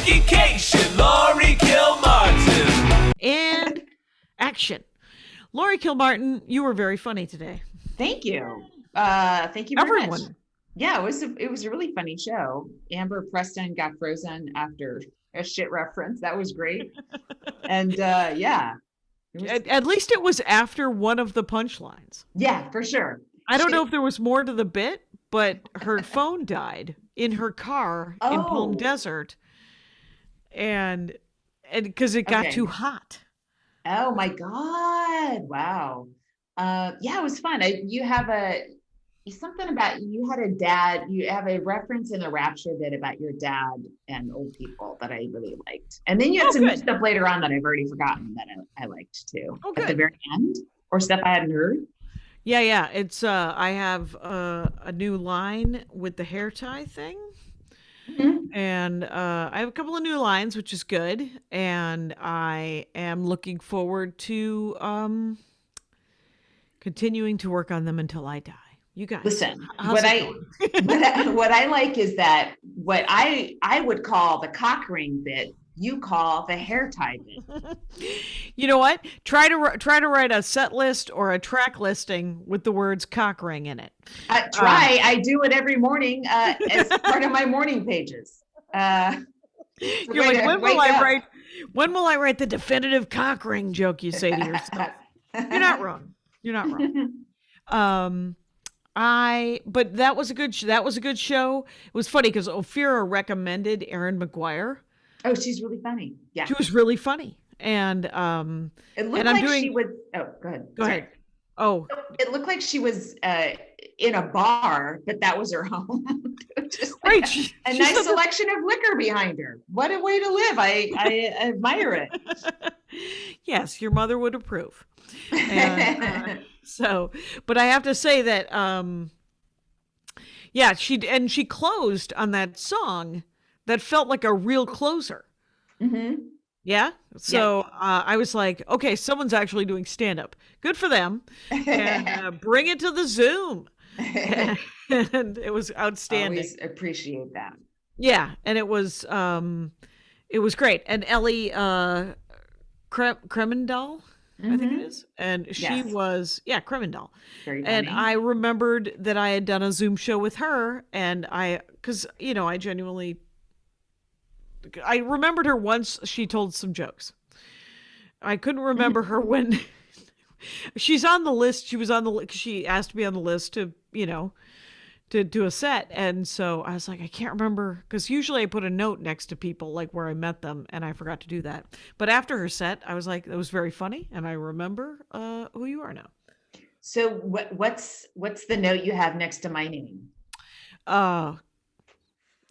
Justifi-Kashian, Laurie Kilmartin. And action. Laurie Kilmartin, you were very funny today. Thank you. Thank you very much. Yeah, it was a really funny show. Amber Preston got frozen after a shit reference. That was great. And yeah. At least it was after one of the punchlines. Yeah, for sure. I don't know if there was more to the bit, but her phone died in her car in Palm Desert. And because it got too hot. Oh my God. Wow. Yeah, it was fun. You have something about, you had a dad, you have a reference in the Rapture bit about your dad and old people that I really liked. And then you had some new stuff later on that I've already forgotten that I liked too. At the very end, or stuff I hadn't heard. Yeah. It's, I have a new line with the hair tie thing. Mm-hmm. And I have a couple of new lines, which is good. And I am looking forward to continuing to work on them until I die. You guys listen. What I like is that what I would call the cock ring bit, you call the hair tie bit. You know what? Try to write a set list or a track listing with the words cock ring in it. I do it every morning as part of my morning pages. You're like, when will I write the definitive cock ring joke? You say to yourself. You're not wrong. But that was a good show. It was funny because Ophira recommended Erin McGuire. Oh, she's really funny. Yeah. She was really funny. And it looked like she was go ahead. Go ahead. Oh. It looked like she was in a bar, but that was her home. Just right. A nice selection of liquor behind her. What a way to live. I admire it. Yes, your mother would approve. And, but I have to say that, she closed on that song that felt like a real closer. Mm-hmm. Yeah. So I was like, okay, someone's actually doing stand-up. Good for them. And bring it to the Zoom. And it was outstanding. Always appreciate that. Yeah. And it was great. And Ellie Kremendal, I think it is. And she was, Kremendal. Very funny. And I remembered that I had done a Zoom show with her, and because I remembered her once she told some jokes. I couldn't remember her when she's on the list. She was on the list. She asked to be on the list to do a set. And so I was like, I can't remember, because usually I put a note next to people like where I met them, and I forgot to do that. But after her set, I was like, that was very funny. And I remember who you are now. So what's the note you have next to my name?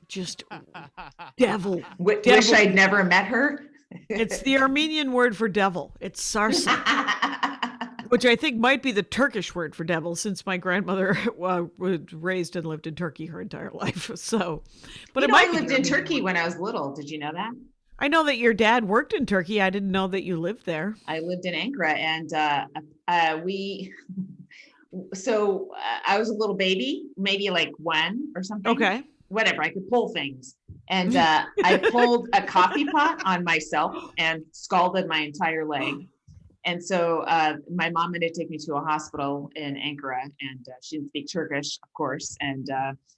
Just devil. Wish I'd never met her. It's the Armenian word for devil. It's sarsa, which I think might be the Turkish word for devil, since my grandmother was raised and lived in Turkey her entire life. So, but I lived in Turkey when I was little. Did you know that? I know that your dad worked in Turkey. I didn't know that you lived there. I lived in Ankara, and so I was a little baby, maybe like 1 or something. Okay. Whatever, I could pull things. And I pulled a coffee pot on myself and scalded my entire leg. And so my mom had to take me to a hospital in Ankara, and she didn't speak Turkish, of course. And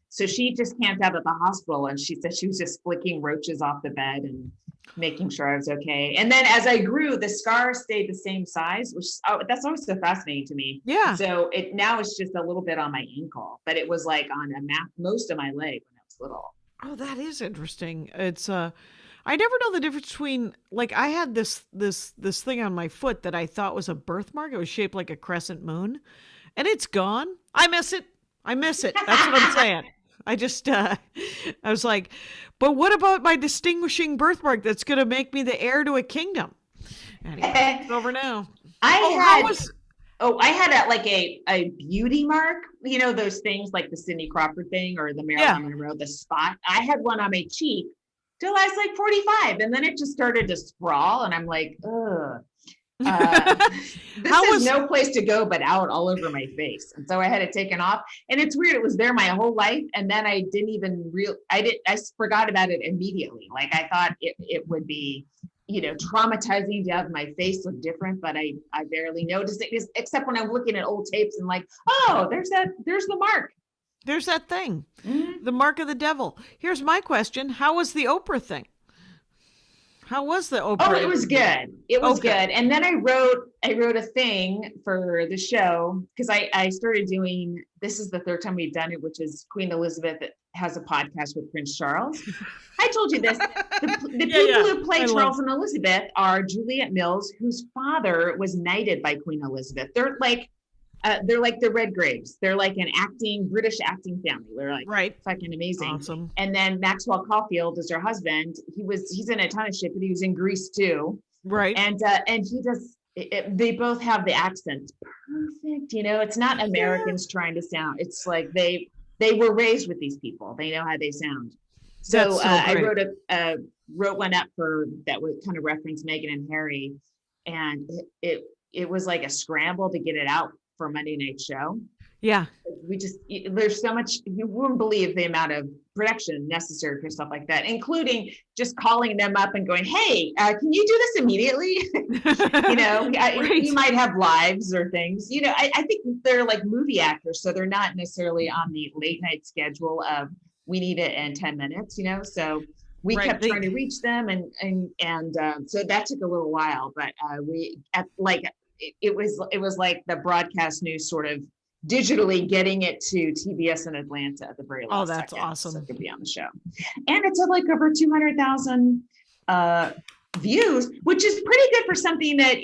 so she just camped out at the hospital, and she said she was just flicking roaches off the bed and making sure I was okay. And then as I grew, the scar stayed the same size, which that's always so fascinating to me. Yeah. So now it's just a little bit on my ankle, but it was like on most of my leg when I was little. Oh, that is interesting. It's I never know the difference between, like, I had this thing on my foot that I thought was a birthmark. It was shaped like a crescent moon, and it's gone. I miss it. That's what I'm saying. I just I was like, but what about my distinguishing birthmark that's going to make me the heir to a kingdom? Anyway, it's over now. I had a beauty mark, those things like the Cindy Crawford thing or the Marilyn Monroe, the spot. I had one on my cheek till I was like 45, and then it just started to sprawl, and I'm like, ugh. This How is was- no place to go but out all over my face. And so I had it taken off. And it's weird. It was there my whole life. And then I didn't even I forgot about it immediately. Like I thought it would be, traumatizing to have my face look different, but I barely noticed it, except when I'm looking at old tapes and like, oh, there's the mark. There's that thing, Mhm. the mark of the devil. Here's my question. How was the Oprah thing? How was the Oprah? Oh, it was good. It was Okay. good. And then I wrote a thing for the show because I started doing, this is the third time we've done it, which is Queen Elizabeth has a podcast with Prince Charles. I told you this. The people who play Charles and Elizabeth are Juliet Mills, whose father was knighted by Queen Elizabeth. They're like the Redgraves. They're like an British acting family. They're like fucking amazing. Awesome. And then Maxwell Caulfield is her husband. He's in a ton of shit, but he was in Grease too. Right. And he does. They both have the accents perfect. It's not Americans trying to sound. It's like they were raised with these people. They know how they sound. So, I wrote one up that would kind of reference Meghan and Harry, and it was like a scramble to get it out for Monday Night Show. Yeah. There's so much, you wouldn't believe the amount of production necessary for stuff like that, including just calling them up and going, hey, can you do this immediately? You might have lives or things, I think they're like movie actors. So they're not necessarily on the late night schedule of, we need it in 10 minutes, so we kept trying to reach them. And so that took a little while, but it was like the broadcast news sort of digitally getting it to TBS in Atlanta at the very last that's second, awesome. so it could be on the show. And it's at like over 200,000 views, which is pretty good for something that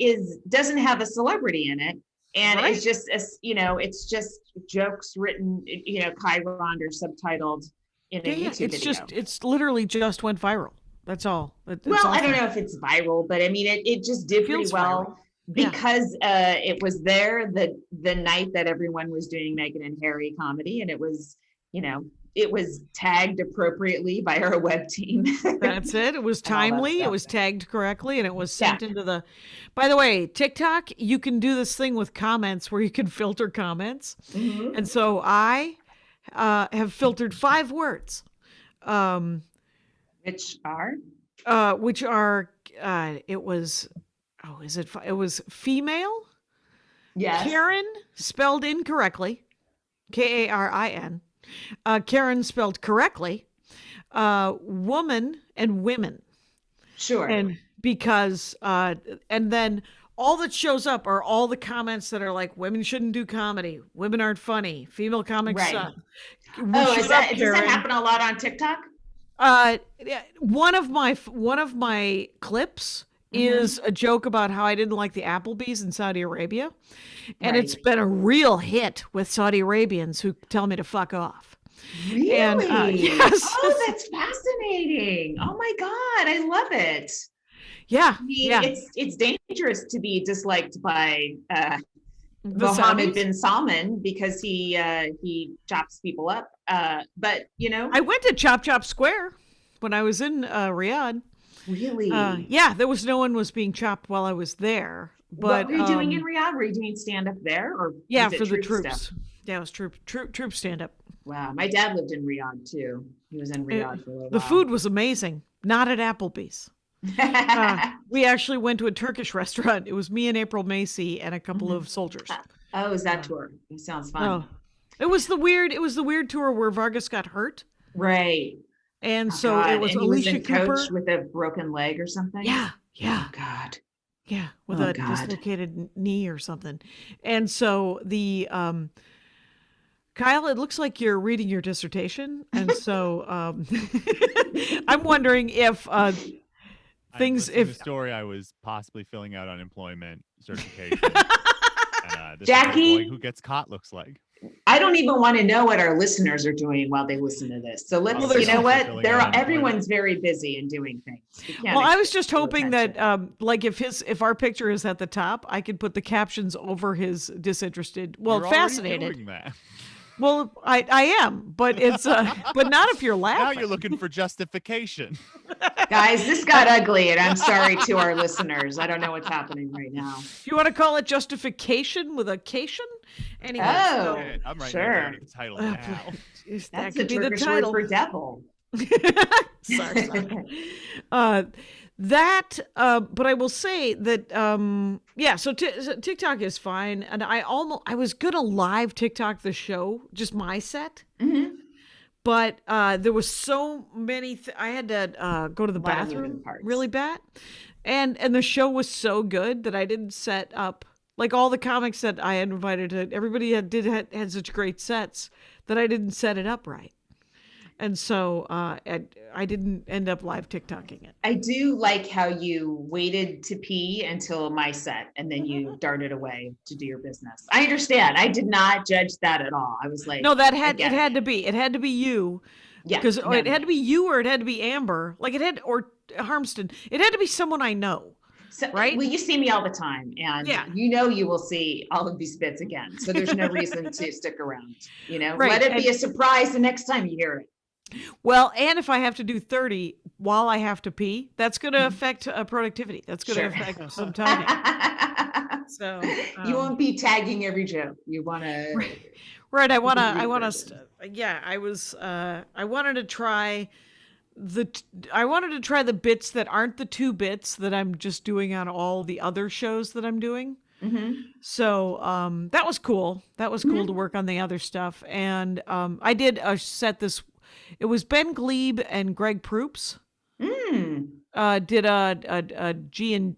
doesn't have a celebrity in it. And it's just, it's just jokes written, Chiron or subtitled in a YouTube video. It's literally just went viral. That's all. It's I don't know if it's viral, but I mean, it just did pretty well. Viral. Because it was there the night that everyone was doing Meghan and Harry comedy, and it was tagged appropriately by our web team. That's it. It was timely. It was tagged correctly, and it was sent into the. By the way, TikTok, you can do this thing with comments where you can filter comments, and so I have filtered 5 words, which are it was. Oh, it was female? Yes. Karen spelled incorrectly. Karin. Karen spelled correctly. Woman and women. Sure. And because, and then all that shows up are all the comments that are like, women shouldn't do comedy. Women aren't funny. Female comics suck. Does that happen a lot on TikTok? One of my clips is a joke about how I didn't like the Applebee's in Saudi Arabia. And it's been a real hit with Saudi Arabians who tell me to fuck off. Really? And, yes. Oh, that's fascinating. Oh my God. I love it. Yeah. I mean, it's dangerous to be disliked by Mohammed bin Salman because he chops people up. But I went to Chop Chop Square when I was in Riyadh. Really? There was no one was being chopped while I was there. But what were you doing in Riyadh? Were you doing stand up there, or for the troops? Stuff? Yeah, it was troop stand up. Wow, my dad lived in Riyadh too. He was in Riyadh for a little while. The food was amazing. Not at Applebee's. We actually went to a Turkish restaurant. It was me and April Macy and a couple of soldiers. Oh, is that tour? It sounds fun. It was the weird tour where Vargas got hurt. Right. And it was Alicia Cooper with a broken leg or something. Yeah. Oh God. Yeah, with a dislocated knee or something. And so the Kyle, it looks like you're reading your dissertation, and so I'm wondering if the story I was possibly filling out unemployment certification. And, Jackie, who gets caught looks like. I don't even want to know what our listeners are doing while they listen to this. So let's, everyone's very busy and doing things. Well, I was just hoping that, if our picture is at the top, I could put the captions over his disinterested. Well, You're fascinated. Doing that. Well, I am, but it's but not if you're laughing. Now you're looking for justification. Guys, this got ugly, and I'm sorry to our listeners. I don't know what's happening right now. You want to call it justification with a cation? Anyway, Oh, Okay, I'm writing sure. down the title now. that That's could the be the Turkish word title. for devil. sorry. But I will say that so TikTok is fine, and I was gonna live TikTok the show, just my set, but there was so many I had to go to the A lot of moving bathroom parts. really bad, and the show was so good that I didn't set up like all the comics that I had invited to. Everybody had such great sets that I didn't set it up right. And so I didn't end up live TikToking it. I do like how you waited to pee until my set and then you darted away to do your business. I understand. I did not judge that at all. I was like, No, it had to be you. Yeah, Because no, it had to be you or it had to be Amber. Like or Harmston. It had to be someone I know. so, right? Well, you see me all the time, and Yeah. you will see all of these bits again. So there's no reason to stick around. Right, Let it be a surprise the next time you hear it. Well, and if I have to do 30 while I have to pee, that's going to affect productivity. That's going to Sure. affect some timing. So You won't be tagging every joke. You want to. right. I wanted to try the bits that aren't the 2 bits that I'm just doing on all the other shows that I'm doing. So that was cool. That was cool to work on the other stuff. And I did a set it was Ben Glebe and Greg Proops did a G and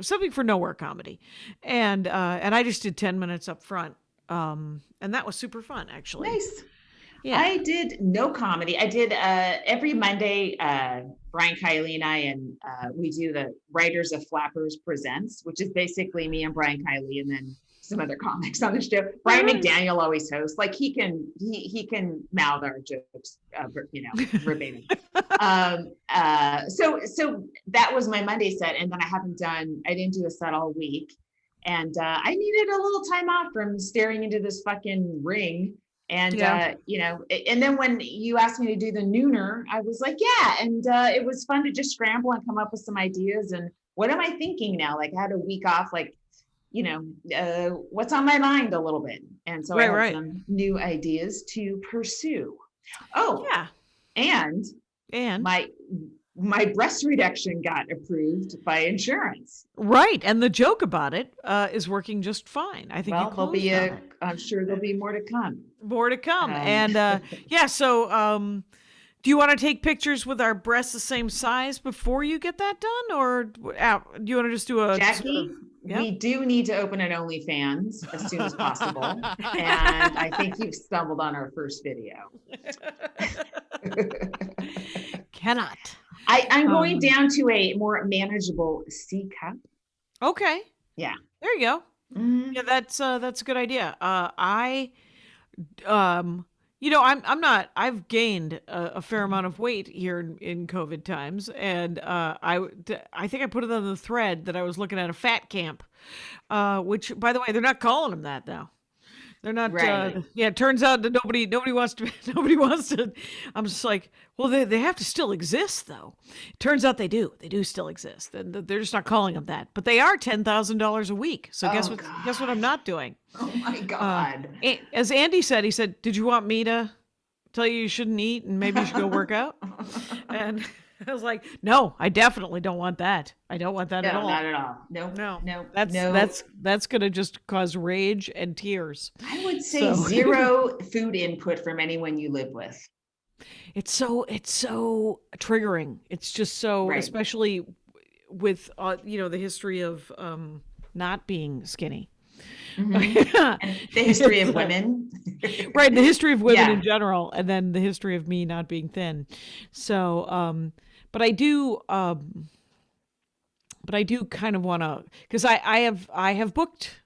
something for nowhere comedy. And I just did 10 minutes up front. And that was super fun, actually. Nice. Yeah. I did no comedy. I did every Monday, Brian Kiley and I, and we do the Writers of Flappers Presents, which is basically me and Brian Kiley and then some other comics on the show. Brian McDaniel always hosts. Like he can mouth our jokes, verbatim. So that was my Monday set, and then I didn't do a set all week, and I needed a little time off from staring into this fucking ring. And, and then when you asked me to do the nooner, I was like, yeah. And it was fun to just scramble and come up with some ideas. And what am I thinking now? Like I had a week off, like, what's on my mind a little bit. And so I had some new ideas to pursue. Oh, yeah. And my breast reduction got approved by insurance. Right. And the joke about it is working just fine. I think I'm sure there'll be more to come. More to come. And so do you want to take pictures with our breasts the same size before you get that done? Or do you want to just do a... Jackie, we do need to open an OnlyFans as soon as possible. And I think you've stumbled on our first video. Cannot. I'm going down to a more manageable C cup. Okay. Yeah. There you go. Mm-hmm. Yeah, that's a good idea. I've gained a fair amount of weight here in COVID times, and I think I put it on the thread that I was looking at a fat camp, which, by the way, they're not calling them that now. They're not. Right. It turns out that nobody wants to. I'm just like, well, they have to still exist, though. It turns out they do. They do still exist. They're just not calling them that. But they are $10,000 a week. So guess what I'm not doing? Oh my God. As Andy said, he said, "Did you want me to tell you shouldn't eat and maybe you should go work out?" And I was like, "No, I definitely don't want that. I don't want that at all. Not at all. No. That's gonna just cause rage and tears." I would say zero food input from anyone you live with. It's so triggering. It's just so, especially with the history of not being skinny. Mm-hmm. And the history of women. Right, the history of women in general, and then the history of me not being thin. So, but I do kind of want to, because I have booked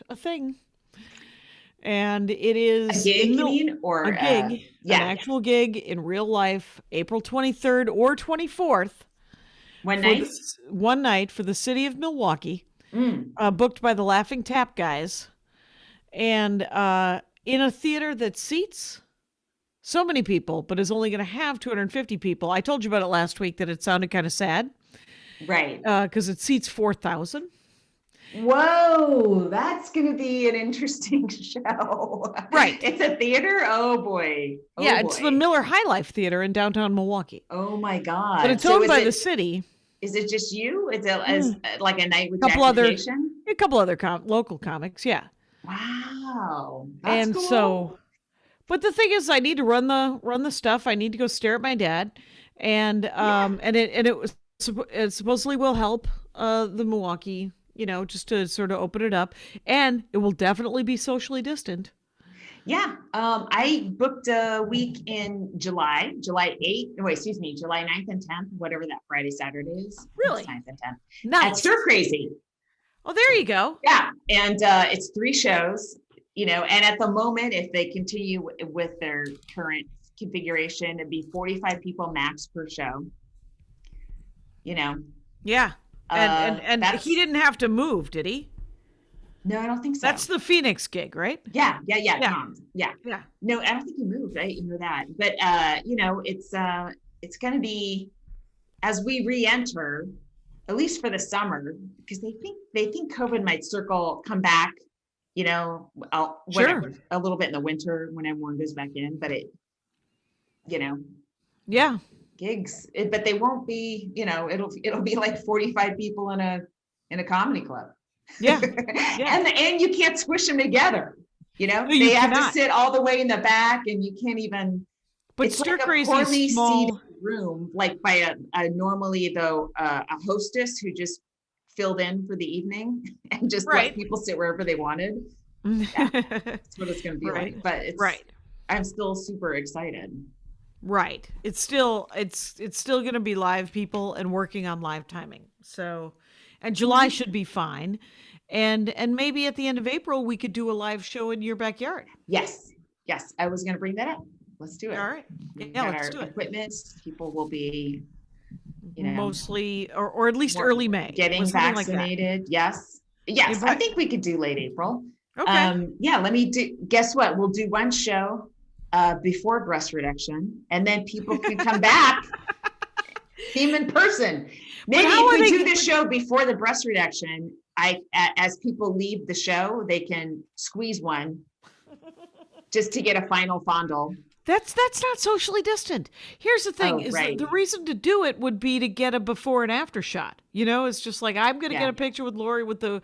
a thing, and it is a gig, you mean, or a gig, an actual gig in real life, April 23rd or 24th. One night for the city of Milwaukee, booked by the Laughing Tap guys, and in a theater that seats so many people, but is only going to have 250 people. I told you about it last week that it sounded kind of sad. Right. Because it seats 4,000. Whoa, that's going to be an interesting show. Right. It's a theater? Oh, boy. Oh, yeah, it's boy. the Miller High Life Theater in downtown Milwaukee. Oh, my God. But it's owned by the city. Is it just you? Is it as like a night with A couple other local comics, yeah. Wow. That's And cool. so, but the thing is, I need to run the stuff. I need to go stare at my dad, and it supposedly will help the Milwaukee, just to sort of open it up, and it will definitely be socially distant. Yeah. I booked a week in July 8th. Wait, excuse me, July 9th and 10th, whatever that Friday, Saturday is. Really? 9th and 10th. Nice. At Stir Crazy. Oh, there you go. Yeah. And it's 3 shows, and at the moment, if they continue with their current configuration, it'd be 45 people max per show. Yeah. And he didn't have to move, did he? No, I don't think so. That's the Phoenix gig, right? Yeah. Yeah. Yeah. No, I don't think he moved. I didn't know that. But it's going to be, as we re-enter, at least for the summer, because they think COVID might come back, Sure. a little bit in the winter when everyone goes back in, but Yeah. gigs, but they won't be, it'll be like 45 people in a comedy club. Yeah. And you can't squish them together. you they have cannot. to sit all the way in the back, and you can't even. But it's Stir like Crazy a poorly is small. seated room, like by a normally though a hostess who just filled in for the evening and just let people sit wherever they wanted. Yeah, that's what it's going to be like. But it's I'm still super excited. Right. It's still going to be live people and working on live timing. So, and July should be fine. And maybe at the end of April, we could do a live show in your backyard. Yes. I was going to bring that up. Let's do it. All right. Yeah, let's do it. Equipment. People will be, mostly, or at least early May. Getting vaccinated. Like yes. I think we could do late April. Okay. Let me do. Guess what? We'll do one show before breast reduction, and then people can come back, see them in person. Maybe if we do the show before the breast reduction, as people leave the show, they can squeeze one just to get a final fondle. That's not socially distant. Here's the thing: the reason to do it would be to get a before and after shot. It's just like I'm going to get a picture with Laurie with the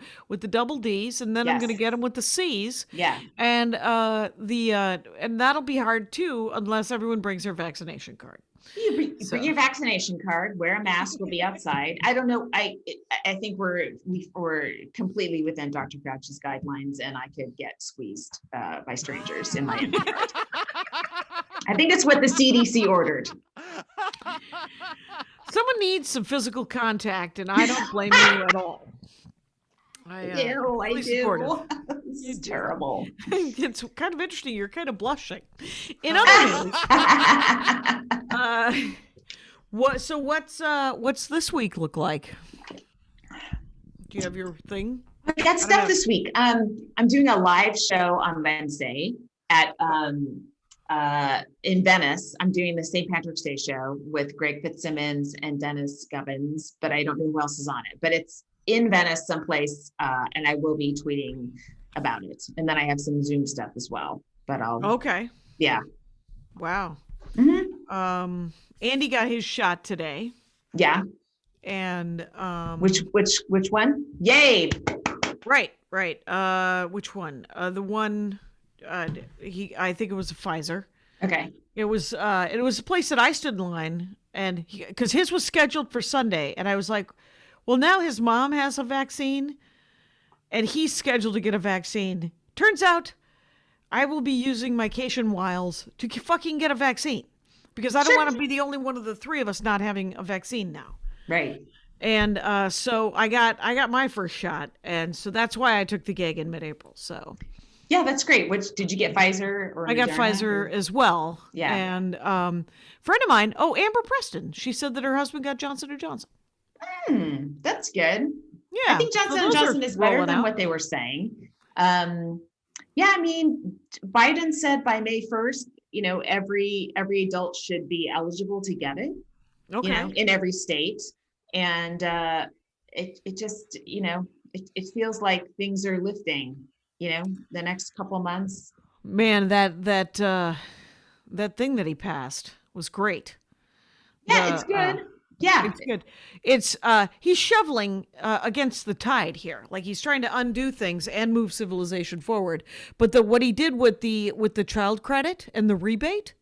double D's, and then I'm going to get him with the C's. Yeah, and and that'll be hard too unless everyone brings their vaccination card. Bring your vaccination card. Wear a mask. We'll be outside. I don't know. I think we're completely within Dr. Fauci's guidelines, and I could get squeezed by strangers in my yard. I think it's what the CDC ordered. Someone needs some physical contact, and I don't blame you at all. I do. It's terrible. It's kind of interesting. You're kind of blushing. In other news, what's this week look like? Do you have your thing? I got stuff this week. I'm doing a live show on Wednesday at in Venice. I'm doing the St. Patrick's Day show with Greg Fitzsimmons and Dennis Gubbins, but I don't know who else is on it. But it's in Venice someplace, and I will be tweeting about it. And then I have some Zoom stuff as well. But yeah. Wow. Mm-hmm. Andy got his shot today. Yeah. And which one? Yay. Right. Which one? The one I think it was a Pfizer. Okay. It was a place that I stood in line, and because his was scheduled for Sunday, and I was like, well, now his mom has a vaccine and he's scheduled to get a vaccine. Turns out I will be using my Cation Wiles to fucking get a vaccine because I don't want to be the only one of the three of us not having a vaccine now. Right. And so I got my first shot, and so that's why I took the gig in mid-April. So yeah, that's great. Which did you get, Pfizer or I got Pfizer as well. Yeah. And friend of mine, Amber Preston, she said that her husband got Johnson & Johnson. That's good. Yeah. I think Johnson & Johnson is better than what they were saying. Yeah, I mean, Biden said by May 1st, every adult should be eligible to get it, Okay. in every state. And it just, it feels like things are lifting, the next couple months. Man, that thing that he passed was great. Yeah, it's good. Yeah. It's good. It's he's shoveling against the tide here. Like he's trying to undo things and move civilization forward. But what he did with the child credit and the rebate,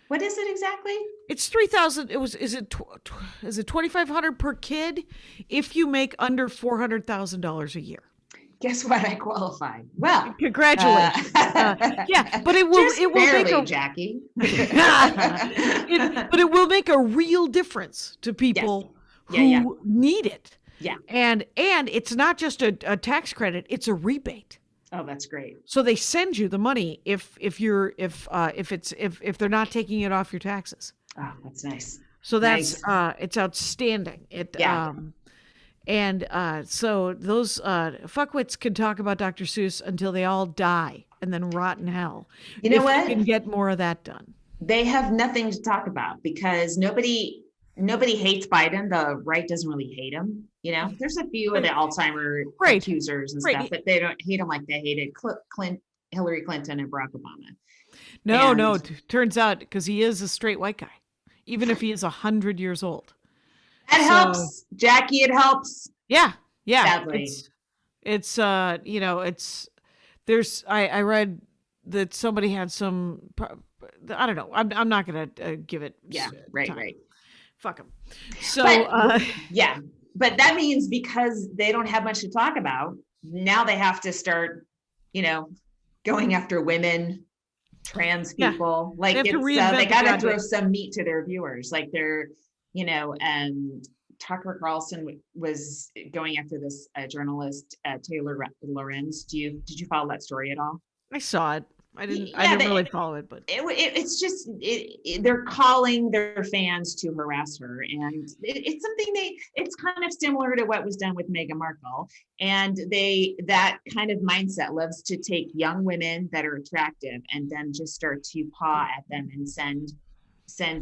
What is it exactly? it's 3,000. Is it 2,500 per kid if you make under $400,000 a year. Guess what? I qualified. Well, Congratulations. Yeah, but it will barely, make a Jackie. but it will make a real difference to people who need it. Yeah. And it's not just a tax credit, it's a rebate. Oh, that's great. So they send you the money if they're not taking it off your taxes. Oh, that's nice. So that's it's outstanding. So those fuckwits can talk about Dr. Seuss until they all die and then rot in hell. You know what? We can get more of that done. They have nothing to talk about because nobody hates Biden. The right doesn't really hate him. There's a few of the Alzheimer accusers and stuff, but they don't hate him like they hated Hillary Clinton and Barack Obama. No. Turns out because he is a straight white guy, even if he is 100 years old. That helps, Jackie. It helps. Yeah. Sadly. I read that somebody had some. I don't know. I'm not gonna give it. Yeah. Right. Fuck them. So. But that means because they don't have much to talk about, now they have to start, going after women, trans people. Like they got to throw some meat to their viewers. Like they're, Tucker Carlson was going after this journalist, Taylor Lorenz. Did you follow that story at all? I saw it. I didn't really follow it, but it's just they're calling their fans to harass her, and it's something it's kind of similar to what was done with Meghan Markle, and that kind of mindset loves to take young women that are attractive and then just start to paw at them and send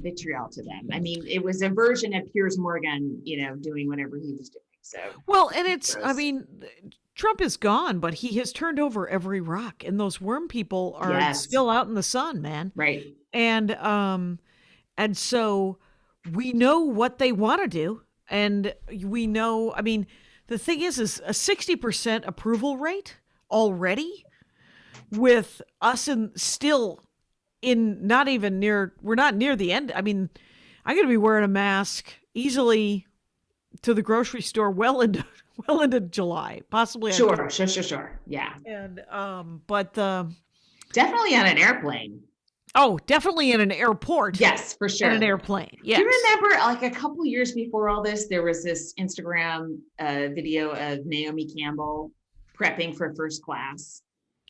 vitriol to them. I mean, it was a version of Piers Morgan, doing whatever he was doing. So and it's gross. I mean, Trump is gone, but he has turned over every rock, and those worm people are still out in the sun, man. Right. And so we know what they want to do, and we know. I mean, the thing is a 60% approval rate already, with us we're not near the end. I mean, I'm going to be wearing a mask easily to the grocery store well into July, possibly. Sure. Yeah. And but definitely on an airplane. Oh, definitely in an airport. Yes, for sure. In an airplane. Yes. Do you remember, like a couple years before all this, there was this Instagram video of Naomi Campbell prepping for first class.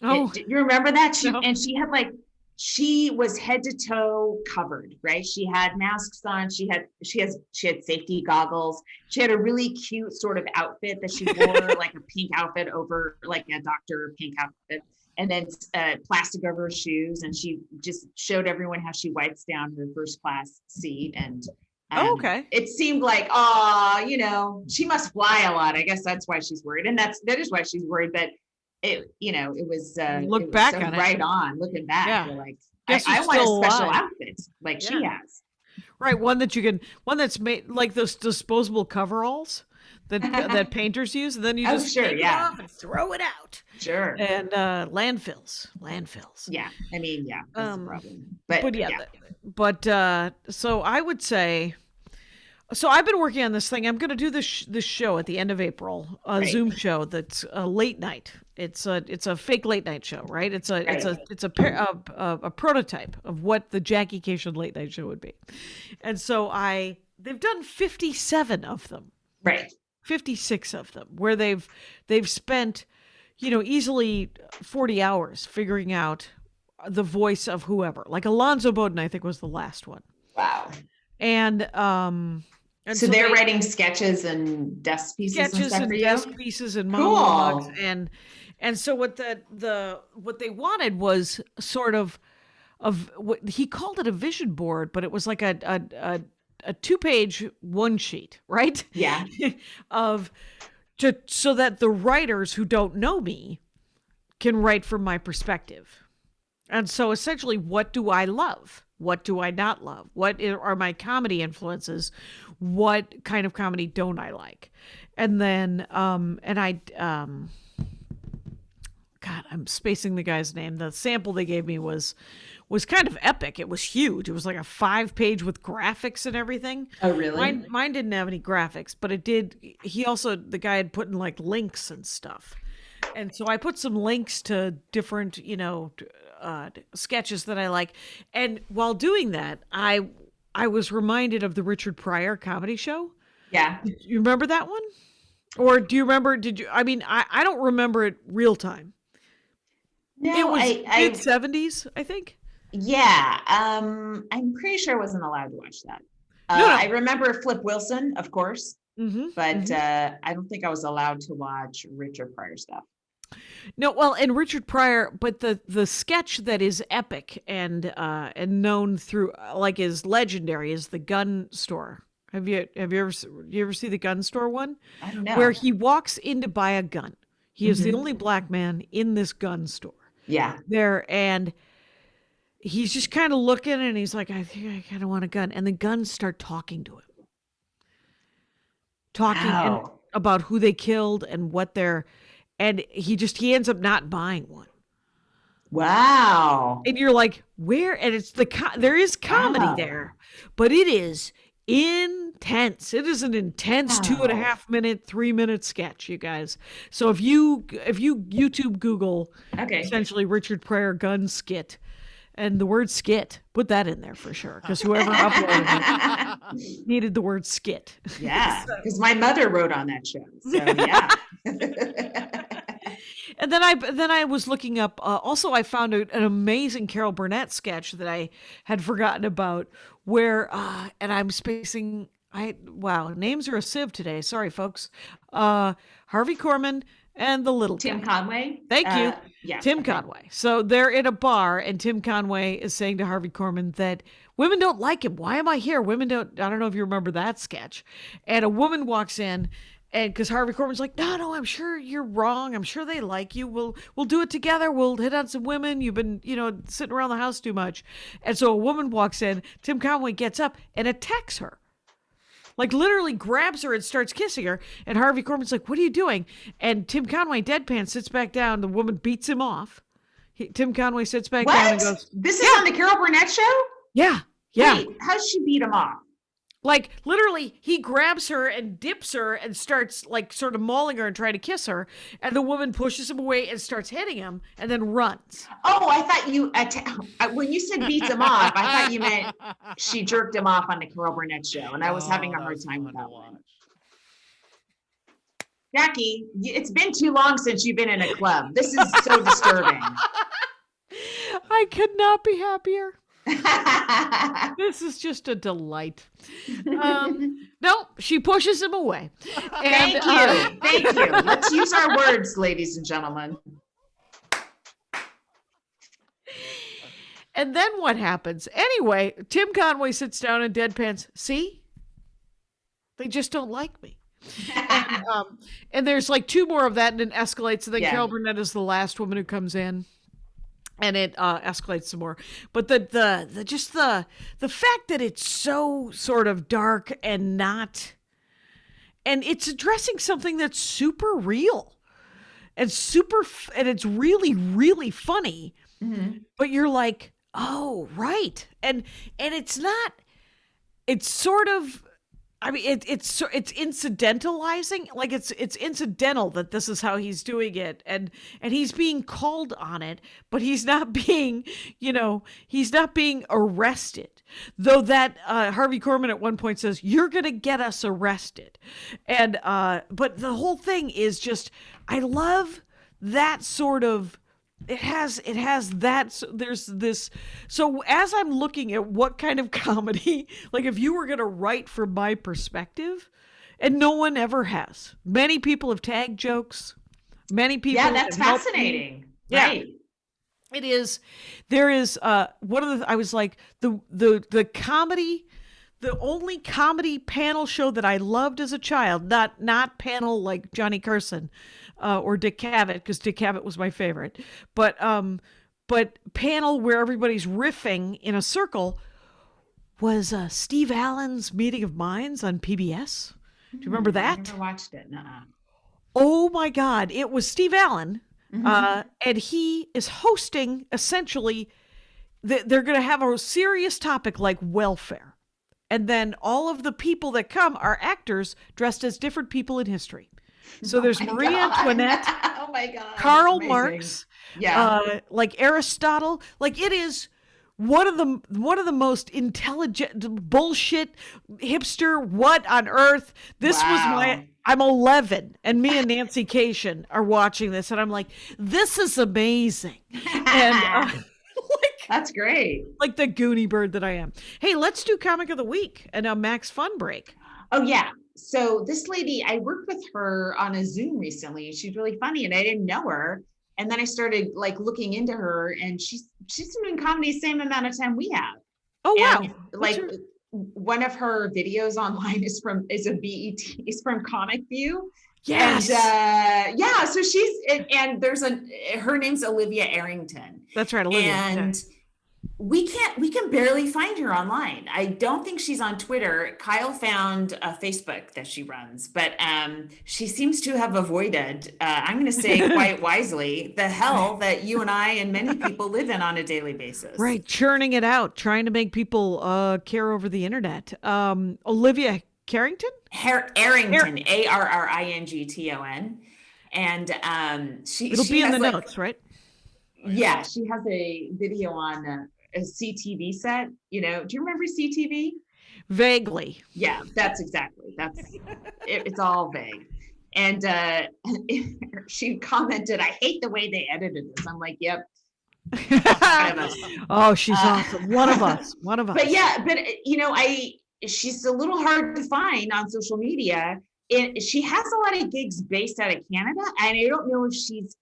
Oh, do you remember that? No. And she had she was head to toe covered, right? She had masks on. She had safety goggles. She had a really cute sort of outfit that she wore, like a pink outfit over, like a doctor pink outfit, and then plastic over her shoes. And she just showed everyone how she wipes down her first class seat. And okay, it seemed like, she must fly a lot. I guess that's why she's worried, and that is why she's worried. But it was look back on right it. On looking back, yeah. Like I want a special outfit like she has. Right, one that's made like those disposable coveralls that painters use, and then you just take it off and throw it out. Sure. And landfills. Yeah, I mean, that's the problem. But so I would say. So I've been working on this thing. I'm going to do this show at the end of April, a Zoom show that's a late night. It's a fake late night show, right? It's a prototype of what the Jackie-Kashian late night show would be. And so they've done 57 of them. Right. 56 of them where they've spent, easily 40 hours figuring out the voice of whoever. Like Alonzo Bowden, I think, was the last one. Wow. And so they're writing sketches and desk pieces and stuff for you? Desk pieces and monologues, And so what what they wanted was sort of what he called it a vision board, but it was like a 2-page one sheet, right? Yeah. So that the writers who don't know me can write from my perspective. And so essentially, what do I love? What do I not love? What are my comedy influences? What kind of comedy don't I like? And then, God, I'm spacing the guy's name. The sample they gave me was kind of epic. It was huge. It was like a 5-page with graphics and everything. Oh, really? Mine didn't have any graphics, but it did. The guy had put in like links and stuff. And so I put some links to different, sketches that I like. And while doing that, I was reminded of the Richard Pryor comedy show. Yeah. You remember that one? Or do you remember, I don't remember it real time. No, it was mid-70s, I think. Yeah. I'm pretty sure I wasn't allowed to watch that. No. I remember Flip Wilson, of course, but Mm-hmm. I don't think I was allowed to watch Richard Pryor stuff. No, well, and Richard Pryor, but the sketch that is epic and known through is legendary is the gun store. Have you ever see the gun store one? I don't know. Where he walks in to buy a gun. He is the only black man in this gun store. Yeah. There, and he's just kind of looking, and he's like, I think I kind of want a gun. And the guns start talking to him. Wow. About who they killed and what they're, and he ends up not buying one. Wow. And you're like, where? And it's there is comedy there, but it is intense. It is an intense 2.5 minute, 3-minute sketch, you guys. So if you YouTube Google essentially Richard Pryor gun skit and the word skit, put that in there for sure. Because whoever uploaded it needed the word skit. Yeah. Because my mother wrote on that show. So yeah. And then I was looking up. Also, I found an amazing Carol Burnett sketch that I had forgotten about. Where and I'm spacing. Names are a sieve today. Sorry, folks. Harvey Korman and the little Tim guy. Conway. Thank you. Yeah. Tim Conway. So they're in a bar, and Tim Conway is saying to Harvey Korman that women don't like him. Why am I here? Women don't. I don't know if you remember that sketch. And a woman walks in. And because Harvey Korman's like, no, I'm sure you're wrong. I'm sure they like you. We'll do it together. We'll hit on some women. You've been, sitting around the house too much. And so a woman walks in. Tim Conway gets up and attacks her. Like literally grabs her and starts kissing her. And Harvey Korman's like, what are you doing? And Tim Conway, deadpan, sits back down. The woman beats him off. Tim Conway sits back down and goes, This is on the Carol Burnett show? Yeah. Wait, how does she beat him off? Like literally he grabs her and dips her and starts like sort of mauling her and trying to kiss her. And the woman pushes him away and starts hitting him and then runs. Oh, I thought when you said beats him off, I thought you meant she jerked him off on the Carol Burnett show. And I was having a hard time with that one. Jackie, it's been too long since you've been in a club. This is so disturbing. I could not be happier. This is just a delight. No, she pushes him away. Thank you. Thank you. Let's use our words, ladies and gentlemen. And then what happens? Anyway, Tim Conway sits down and deadpans. See? They just don't like me. And there's like 2 more of that and it escalates. And then Carol Burnett is the last woman who comes in. And it escalates some more, but the fact that it's so sort of dark and not, and it's addressing something that's super real, and it's really really funny, but you're like, oh right, and it's not, it's sort of. I mean, it's incidentalizing, like it's incidental that this is how he's doing it, and he's being called on it, but he's not being, he's not being arrested. Though that Harvey Korman at one point says, "You're gonna get us arrested," and but the whole thing is just, I love that sort of. It has that, there's this, so as I'm looking at what kind of comedy, like if you were going to write from my perspective, and no one ever has. Many people have tagged jokes. Many people. Yeah, that's have helped me. fascinating. Yeah. Right. It is. There is one of the. I was like the comedy. The only comedy panel show that I loved as a child, not panel like Johnny Carson or Dick Cavett, because Dick Cavett was my favorite, but panel where everybody's riffing in a circle was Steve Allen's Meeting of Minds on PBS. Do you remember that? I never watched it. Nuh-uh. Oh my God. It was Steve Allen. And he is hosting essentially, they're going to have a serious topic like welfare. And then all of the people that come are actors dressed as different people in history. So there's Marie Antoinette, Oh my God. Karl Amazing. Marx, Yeah. Aristotle. Like it is one of the most intelligent bullshit hipster. What on earth? This was I'm 11 and me and Nancy Cation are watching this and I'm like, this is amazing. And that's great. Like the Goonie bird that I am. Hey, let's do comic of the week and a Max Fun break. Oh yeah. So this lady, I worked with her on a Zoom recently. She's really funny and I didn't know her. And then I started like looking into her and she's been doing comedy the same amount of time we have. Oh, wow. And, like one of her videos online is from Comic View. Yes. And so there's her name's Olivia Arrington. That's right, Olivia. And we can barely find her online. I don't think she's on Twitter. Kyle found a Facebook that she runs, but she seems to have avoided, I'm going to say quite wisely, the hell that you and I and many people live in on a daily basis. Right, churning it out, trying to make people care over the internet. Olivia Carrington? Arrington, Arrington. And It'll be in the notes, right? Yeah, she has a video on a CTV set. Do you remember CTV? Vaguely. Yeah, that's it's all vague. And she commented, "I hate the way they edited this." I'm like, "Yep." Oh, she's awesome. One of us. But she's a little hard to find on social media. She has a lot of gigs based out of Canada, and I don't know if she's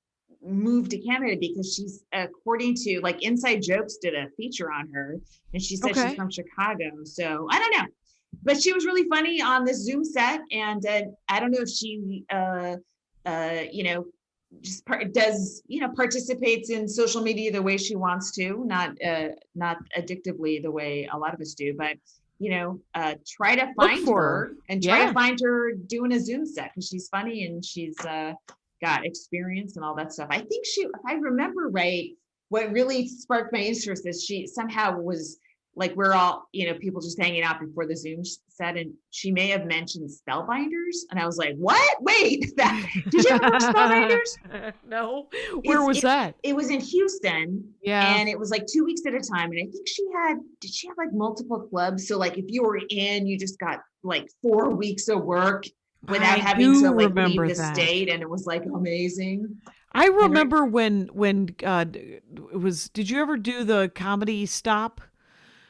moved to Canada because she's, according to like Inside Jokes did a feature on her and she said she's from Chicago. So I don't know, but she was really funny on this Zoom set. And I don't know if she, just participates in social media the way she wants to, not addictively the way a lot of us do, but try to find her and try to find her doing a Zoom set because she's funny and she's, got experience and all that stuff. I think if I remember right, what really sparked my interest is she somehow was like, we're all, people just hanging out before the Zoom set. And she may have mentioned Spellbinders. And I was like, what? Wait, did you ever watch Spellbinders? No. Where was that? It was in Houston. Yeah. And it was like 2 weeks at a time. And I think did she have like multiple clubs? So like if you were in, you just got like 4 weeks of work without having to like leave the state, and it was like amazing. I remember when it was. Did you ever do the comedy stop?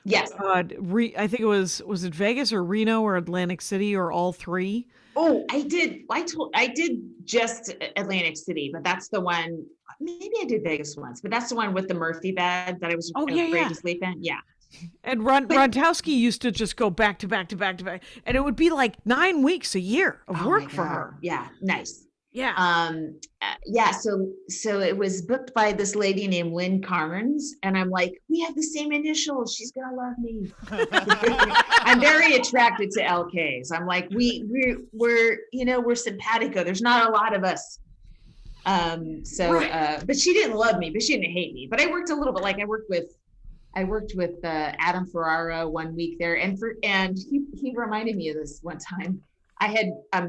Yes. I think it was it Vegas or Reno or Atlantic City or all three? Oh, I did. I did just Atlantic City, but that's the one. Maybe I did Vegas once, but that's the one with the Murphy bed that I was afraid to sleep in. Yeah. And Rontowski used to just go back to back to back to back, and it would be like 9 weeks a year of work for her. Yeah, nice. Yeah. So it was booked by this lady named Lynn Carnes, and I'm like, we have the same initials. She's gonna love me. I'm very attracted to LKs. I'm like, we're simpatico. There's not a lot of us. But she didn't love me, but she didn't hate me. But I worked a little bit. Like I worked with Adam Ferrara 1 week there, and he reminded me of this one time. I had a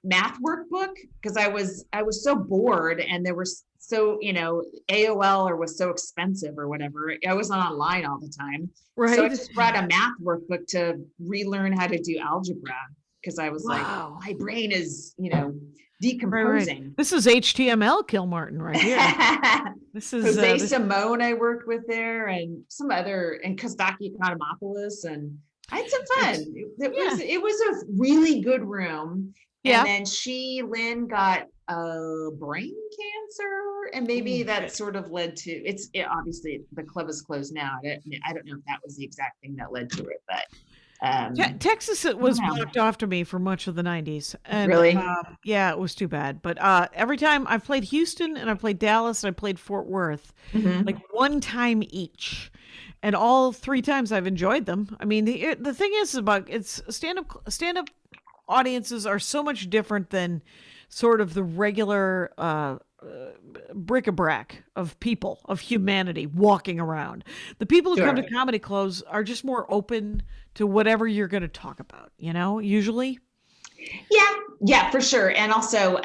math workbook because I was so bored, and there was AOL was so expensive or whatever. I wasn't online all the time, right? So I just brought a math workbook to relearn how to do algebra because I was like, my brain is decomposing. Right. This is HTML Kilmartin right here. This is Jose Simone I worked with there, and some other, and Kostaki Economopoulos, and I had some fun. It was a really good room. Yeah. And then Lynn got brain cancer, and maybe that sort of led to obviously the club is closed now. I don't know if that was the exact thing that led to it, but Texas it was blocked off to me for much of the 90s. And, really? Yeah, it was too bad. But every time I've played Houston and I played Dallas and I played Fort Worth, like one time each. And all 3 times I've enjoyed them. I mean, the thing is about it's stand-up audiences are so much different than sort of the regular bric-a-brac of people, of humanity walking around. The people who come to comedy clubs are just more open to whatever you're going to talk about, usually. Yeah, for sure. And also,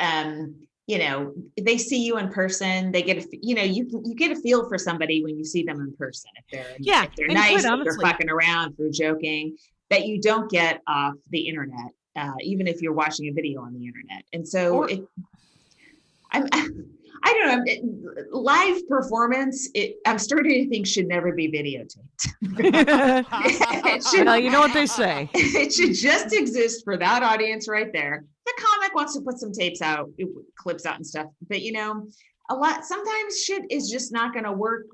they see you in person. They get you get a feel for somebody when you see them in person. If they're nice, if they're fucking around, if they're joking, that you don't get off the internet. Even if you're watching a video on the internet. And so I don't know, live performance, I'm starting to think should never be videotaped. Well, you know what they say. It should just exist for that audience right there. The comic wants to put some tapes out, clips out and stuff. But sometimes shit is just not going to work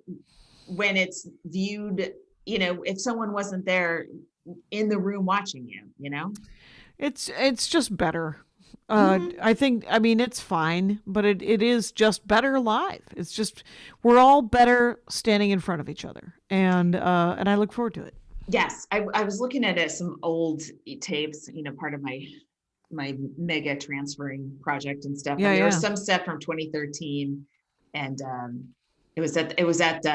when it's viewed, if someone wasn't there in the room watching you. It's just better. I mean, it's fine, but it is just better live. It's just, we're all better standing in front of each other. And I look forward to it. Yes. I was looking at some old tapes, part of my mega transferring project and stuff. Yeah, and there was some stuff from 2013 and it was at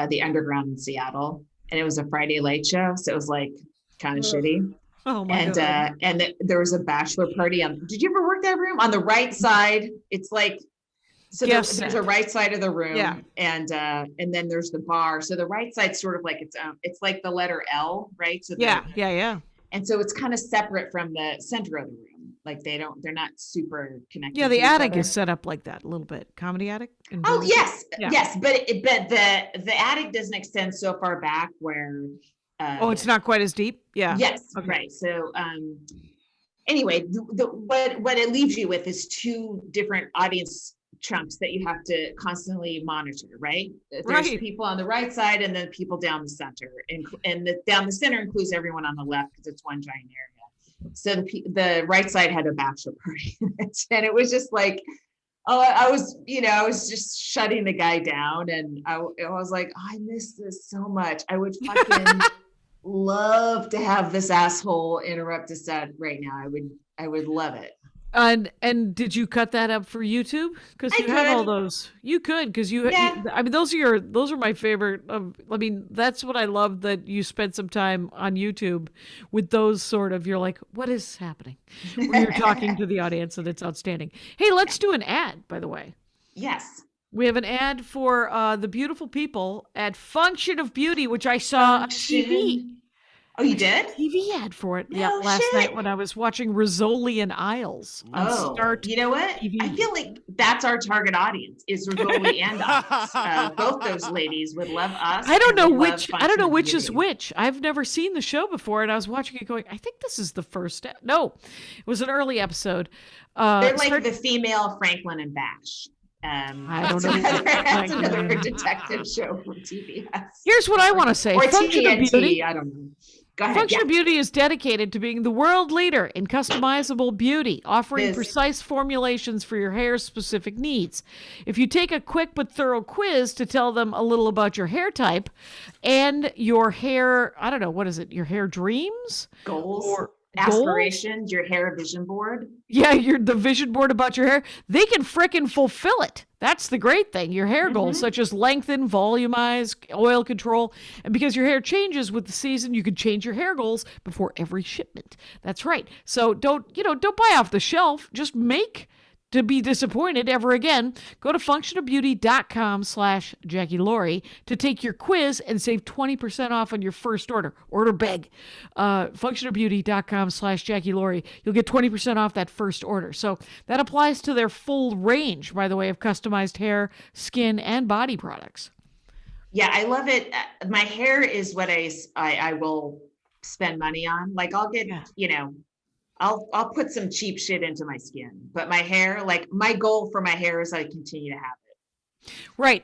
the Underground in Seattle, and it was a Friday late show. So it was like kind of shitty. Oh my God. And there was a bachelor party did you ever work that room? On the right side, it's like, so there's a right side of the room, and then there's the bar. So the right side's sort of like it's like the letter L, right? So yeah. And so it's kind of separate from the center of the room. Like they're not super connected. Yeah, the attic is set up like that a little bit. Comedy attic. Oh yes, yes, but the attic doesn't extend so far back where. It's not quite as deep. Yeah. Yes. Okay. Right. So, anyway, what it leaves you with is 2 different audience chunks that you have to constantly monitor. Right. There's people on the right side, and then people down the center, and down the center includes everyone on the left because it's one giant area. So the right side had a bachelor party, and it was just like. I was just shutting the guy down, and I was like, I miss this so much. I would fucking love to have this asshole interrupt a set right now. I would love it. And did you cut that up for YouTube? Because you have all those. You could, because I mean, those are my favorite. I mean, that's what I love, that you spent some time on YouTube with those sort of. You're like, what is happening? When you're talking to the audience, and it's outstanding. Hey, let's do an ad, by the way. Yes. We have an ad for the beautiful people at Function of Beauty, which I saw on TV. Oh, you did? TV ad for it. Last night when I was watching Rizzoli and Isles on Start. You know what? TV. I feel like that's our target audience is Rizzoli and Isles. Both those ladies would love us. I don't know which is which. I've never seen the show before, and I was watching it going, I think this is the first. No, it was an early episode. They're like the female Franklin and Bash. I don't know. That's another detective show from TBS. Here's what I want to say. Or Function of Beauty. I don't know. Go ahead. Function of Beauty is dedicated to being the world leader in customizable beauty, offering precise formulations for your hair's specific needs. If you take a quick but thorough quiz to tell them a little about your hair type and your hair, I don't know, what is it? Your hair dreams? Goals? Or aspirations, your hair vision board. Yeah, the vision board about your hair. They can frickin' fulfill it. That's the great thing. Your hair goals, such as lengthen, volumize, oil control. And because your hair changes with the season, you can change your hair goals before every shipment. That's right. So don't buy off the shelf. Just make to be disappointed ever again. Go to functionofbeauty.com/Jackie Laurie to take your quiz and save 20% off on your first order. Order big. Functionofbeauty.com/Jackie Laurie. You'll get 20% off that first order. So that applies to their full range, by the way, of customized hair, skin, and body products. Yeah, I love it. My hair is what I will spend money on. Like I'll get, I'll put some cheap shit into my skin, but my hair, like my goal for my hair is I continue to have it. Right.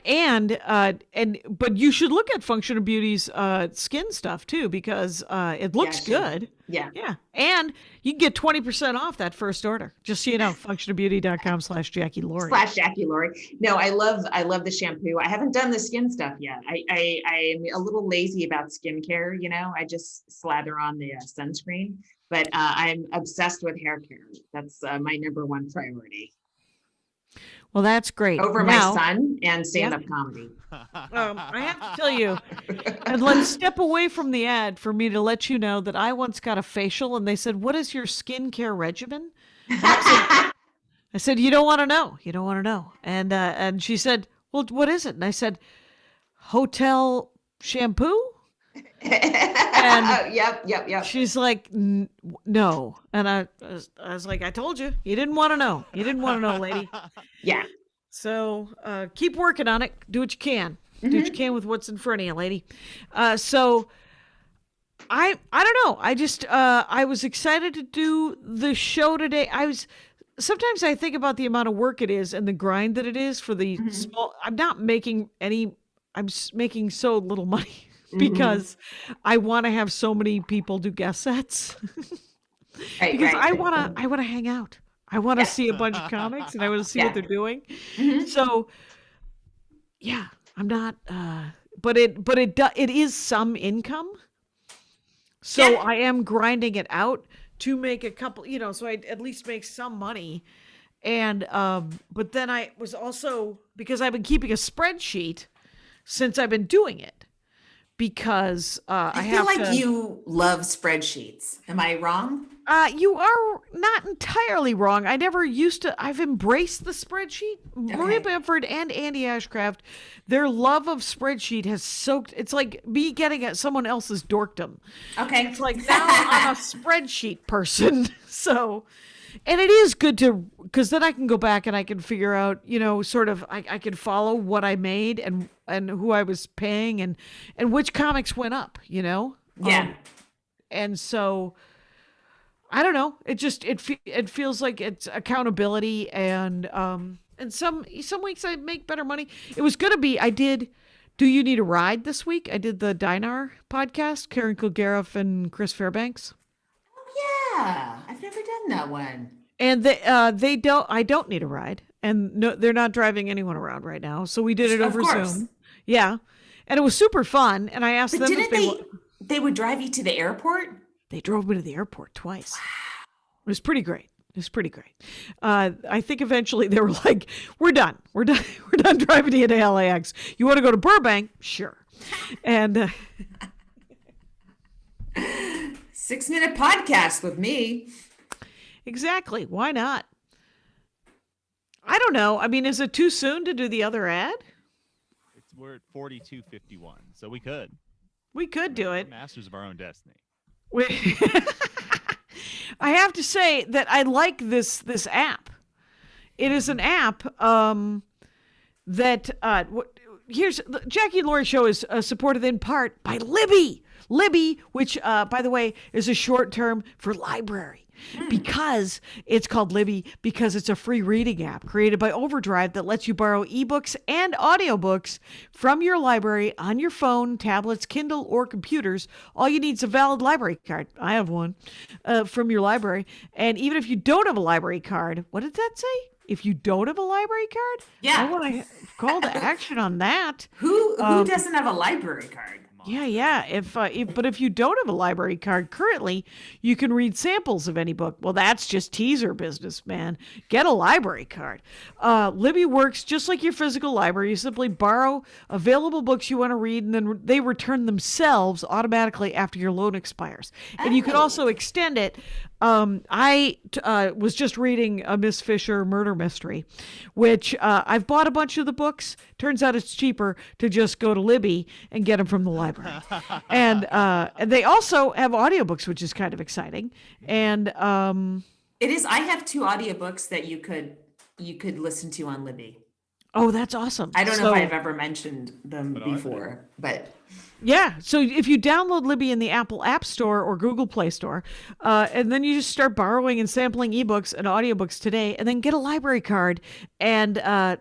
But you should look at Function of Beauty's skin stuff too, because it looks good. Yeah. Yeah. And you can get 20% off that first order. Just so you know, functionofbeauty.com/Jackie Laurie. /Jackie Laurie. No, I love the shampoo. I haven't done the skin stuff yet. I'm a little lazy about skincare, I just slather on the sunscreen, but I'm obsessed with hair care. That's my number one priority. Well, that's great. Over now, my son and stand-up comedy. I have to tell you, and let's step away from the ad for me to let you know that I once got a facial and they said, "What is your skincare regimen?" And I said, "You don't want to know. You don't want to know." And she said, "Well, what is it?" And I said, "Hotel shampoo." And Yep. she's like, "No." And I was like, "I told you. You didn't want to know. You didn't want to know, lady." Yeah. So keep working on it. Do what you can. Do what you can with what's in front of you, lady. So I don't know. I just I was excited to do the show today. Sometimes I think about the amount of work it is and the grind that it is for the small. I'm not making any. I'm making so little money because I want to have so many people do guest sets. Because I want to hang out. I want to see a bunch of comics and I want to see what they're doing. So yeah, I'm not but it is some income. So I am grinding it out to make a couple, so I at least make some money. And but then I was also, because I've been keeping a spreadsheet since I've been doing it, because I feel like you love spreadsheets. Am I wrong? You are not entirely wrong. I never used to. I've embraced the spreadsheet. Okay. Maria Bamford and Andy Ashcraft, their love of spreadsheet has soaked. It's like me getting at someone else's dorkdom. Okay. It's like now I'm a spreadsheet person. So, and it is good because then I can go back and I can figure out, sort of, I can follow what I made and who I was paying and which comics went up, Yeah. And so, I don't know. It feels like it's accountability and some weeks I make better money. It was gonna be. I did. Do You Need a Ride this week? I did the Dinar podcast. Karen Kilgariff and Chris Fairbanks. Oh yeah, I've never done that one. And they don't. I don't need a ride, and no, they're not driving anyone around right now. So we did it over Zoom. Yeah, and it was super fun. And I asked them if they would drive you to the airport. They drove me to the airport twice. Wow. It was pretty great. I think eventually they were like, we're done. We're done driving you to LAX. You want to go to Burbank? Sure. And 6-minute podcast with me. Exactly. Why not? I don't know. I mean, is it too soon to do the other ad? We're at 42:51, so we could. We could do it. We're masters of our own destiny. I have to say that I like this app. It is an app that here's Jackie and Laurie show is supported in part by Libby. Libby, which by the way is a short term for library. Because it's called Libby, because it's a free reading app created by Overdrive that lets you borrow ebooks and audiobooks from your library on your phone, tablets, Kindle, or computers. All you need is a valid library card. I have one from your library. And even if you don't have a library card, what did that say? If you don't have a library card? Yeah. I want to call to action on that. Who doesn't have a library card? Yeah. But if you don't have a library card currently, you can read samples of any book. Well, that's just teaser business, man. Get a library card. Libby works just like your physical library. You simply borrow available books you want to read, and then they return themselves automatically after your loan expires. And you can also extend it. I was just reading a Miss Fisher murder mystery, which I've bought a bunch of the books. Turns out it's cheaper to just go to Libby and get them from the library. And they also have audiobooks, which is kind of exciting. And it is. I have 2 audiobooks that you could listen to on Libby. Oh, that's awesome. I don't know So- if I've ever mentioned them But I would. before, but Yeah. So if you download Libby in the Apple App Store or Google Play Store, and then you just start borrowing and sampling ebooks and audiobooks today, and then get a library card and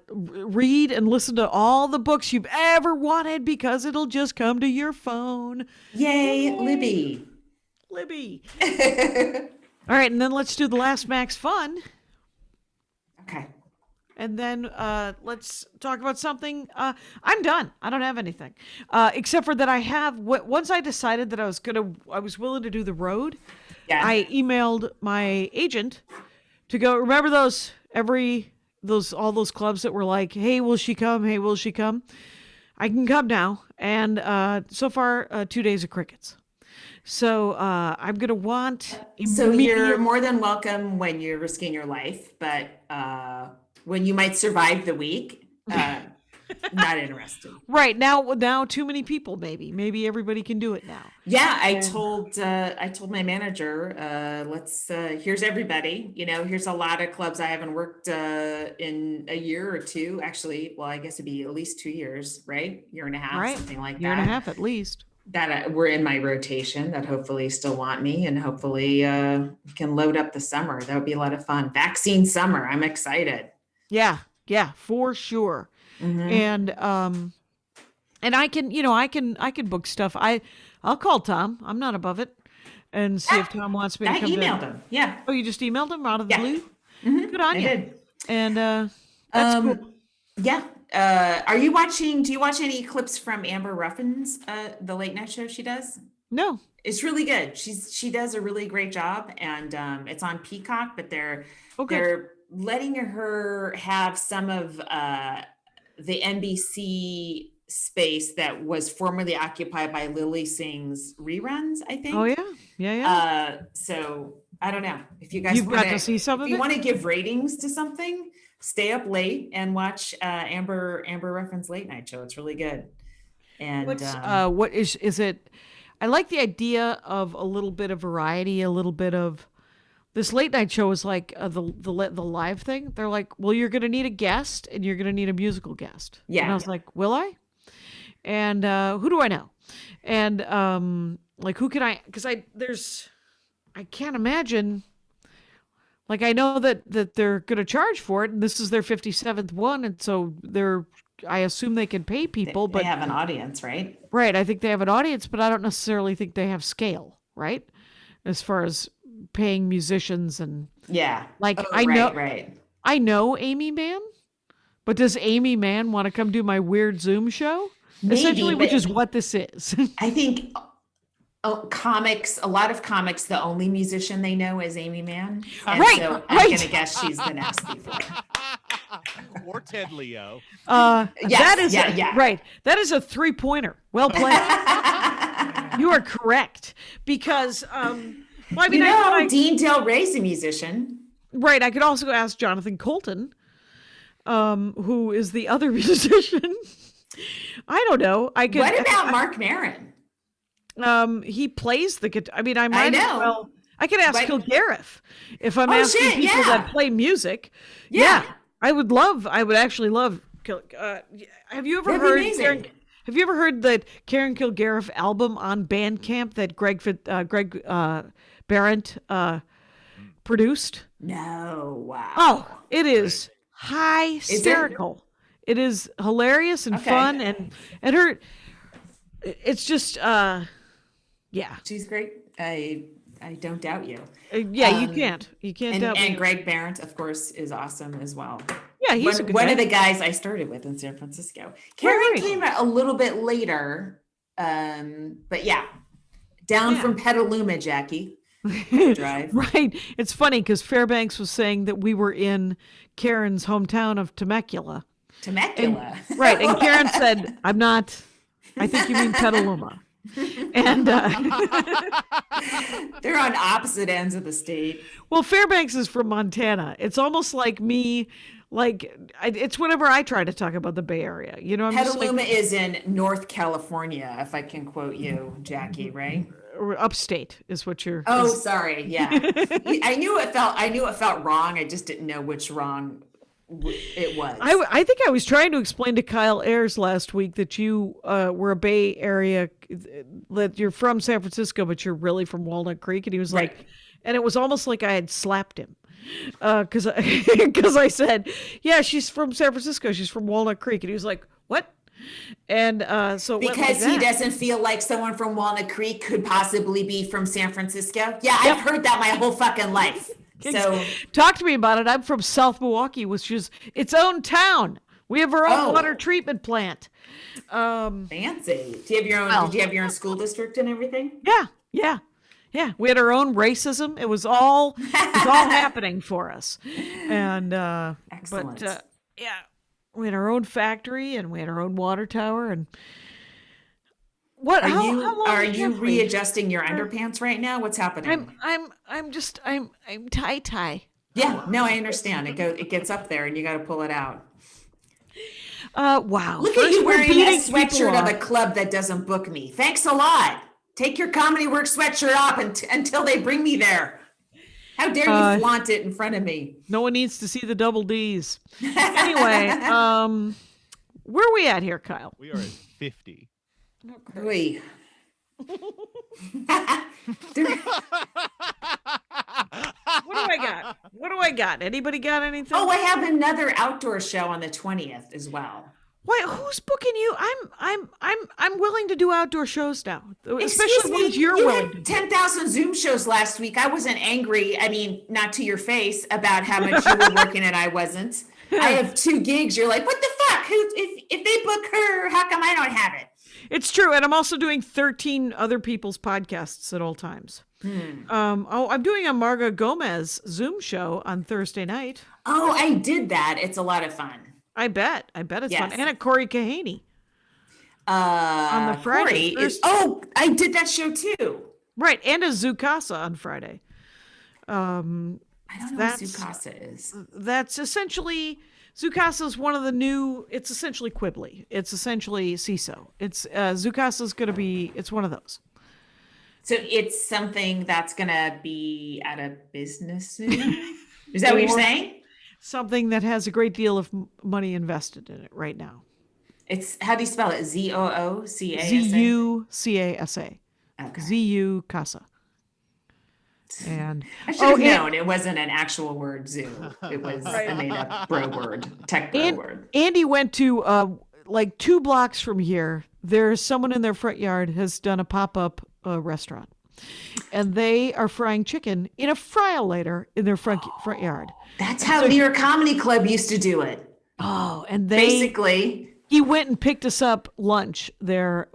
read and listen to all the books you've ever wanted because it'll just come to your phone. yay, Libby. Libby. All right. And then let's do the last Max Fun. Okay. And then let's talk about something. I'm done. I don't have anything, except for that I have. Once I decided that I was willing to do the road. Yeah. I emailed my agent to go. Remember all those clubs that were like, "Hey, will she come? Hey, will she come?" I can come now, and so far 2 days of crickets. So I'm gonna want. So you're more than welcome when you're risking your life, but when you might survive the week, not interested. Right now too many people. Maybe everybody can do it now. Yeah, I told my manager, here's everybody. Here's a lot of clubs I haven't worked in a year or two. Actually, well, I guess it'd be at least 2 years, right? Year and a half, Right. something like Year that. and a half at least. That were in my rotation that hopefully still want me, and hopefully can load up the summer. That would be a lot of fun. Vaccine summer. I'm excited. Yeah, for sure. Mhm. And I can book stuff. I'll call Tom. I'm not above it, and see if Tom wants me to I come. emailed him. Yeah, Oh, you just emailed him out of the Yeah. blue? Mhm. Good on I you. did. And that's cool. Yeah. Do you watch any clips from Amber Ruffin's, the late night show she does? No. It's really good. She does a really great job, and it's on Peacock, but they're letting her have some of the NBC space that was formerly occupied by Lily Singh's reruns, I think. Oh yeah. So I don't know if you guys You've got to see some of if you it? want to give ratings to something, stay up late and watch Amber Ruffin's late night show. It's really good. And What is it? I like the idea of a little bit of variety, a little bit of this late night show is like the live thing. They're like, well, you're going to need a guest and you're going to need a musical guest. Yeah. And I was like, will I? And who do I know? And like, who can I? Because I can't imagine. Like, I know that they're going to charge for it, and this is their 57th one, and so I assume they can pay people, they but have an audience, right? right, I think they have an audience, but I don't necessarily think they have scale, right? As far as paying musicians and Yeah. like, Oh, I know Amy Mann, but does Amy Mann want to come do my weird Zoom show? Maybe, Essentially, which but- is what this is. I think a lot of comics, the only musician they know is Amy Mann. And Right, so I'm right. going to guess she's the next before. Or Ted Leo. That is yeah. right. That is a 3-pointer. Well played. You are correct because well, I mean, Dean Del Rey's a musician. right. I could also ask Jonathan Colton, who is the other musician. I don't know. I could. What about Mark Maron? He plays the guitar. I mean, I might as know. well. I could ask But- Kilgariff if I'm Oh, asking shit, people yeah. that play music. Yeah. I would actually love. Have you ever That'd be heard? amazing. Have you ever heard the Karen Kilgariff album on Bandcamp that Greg Barrett produced? No, wow. Oh, it is hysterical. It is hilarious and Okay. fun, and her. It's just yeah. She's great. I don't doubt you. Yeah, you can't doubt And me. Greg Barrett, of course, is awesome as well. Yeah, he's a good one guy. of the guys I started with in San Francisco. Karen Right. came a little bit later, but yeah, down Yeah. from Petaluma, Jackie. Drive. Right. It's funny because Fairbanks was saying that we were in Karen's hometown of Temecula. Temecula. Right. And Karen said, I'm not. I think you mean Petaluma. And They're on opposite ends of the state. well, Fairbanks is from Montana. It's almost like me. It's whenever I try to talk about the Bay Area. You know, I'm just Petaluma like, is in North California, if I can quote you, Jackie, right? or upstate is what you're. Oh, is- sorry. Yeah. I knew it felt wrong. I just didn't know which wrong it was. I think I was trying to explain to Kyle Ayers last week that you were a Bay Area, that you're from San Francisco, but you're really from Walnut Creek. And he was like, and it was almost like I had slapped him. Because I said, yeah, she's from San Francisco. She's from Walnut Creek. And he was like, what? And so because he doesn't feel like someone from Walnut Creek could possibly be from San Francisco. Yeah, I've heard that my whole fucking life. So talk to me about it. I'm from South Milwaukee, which is its own town. We have our own water treatment plant. Fancy. Do you have your own? Did you have your own school district and everything? Yeah. We had our own racism. It was all happening for us. And Excellent. But we had our own factory and we had our own water tower. And what are you readjusting your underpants right now? What's happening? I'm tie. Yeah, no, I understand. It gets up there and you got to pull it out. Wow. Look at you wearing a sweatshirt of a club that doesn't book me. Thanks a lot. Take your Comedy Works sweatshirt off until they bring me there. How dare you flaunt it in front of me? No one needs to see the double D's. Anyway, where are we at here, Kyle? We are at 50. Oy. What do I got? Anybody got anything? Oh, I have another outdoor show on the 20th as well. Wait, who's booking you? I'm willing to do outdoor shows now, especially ones you're willing to do. 10,000 Zoom shows last week. I wasn't angry. I mean, not to your face about how much you were working and I wasn't. I have 2 gigs. You're like, what the fuck? If they book her, how come I don't have it? It's true, and I'm also doing 13 other people's podcasts at all times. I'm doing a Marga Gomez Zoom show on Thursday night. Oh, I did that. It's a lot of fun. I bet it's fun. And a Corey Kahaney. On the Friday. I did that show too. Right, and a Zoukasa on Friday. I don't know what Zoukasa is. That's essentially, Zoukasa is one of the new, it's essentially Quibbly. It's essentially CISO. It's, Zoukasa is going to be, it's one of those. So it's something that's going to be out of business soon? Is that what you're saying? Something that has a great deal of money invested in it right now. It's, how do you spell it? Zoocasa? Zucasa. Okay. Zoukasa. And I should have known it wasn't an actual word, zoo. It was a made-up bro word, tech bro word. Andy went to like 2 blocks from here. There's someone in their front yard has done a pop-up restaurant, and they are frying chicken in a fry-o-lator in their front yard. That's how New York Comedy Club used to do it. Oh, and basically he went and picked us up lunch there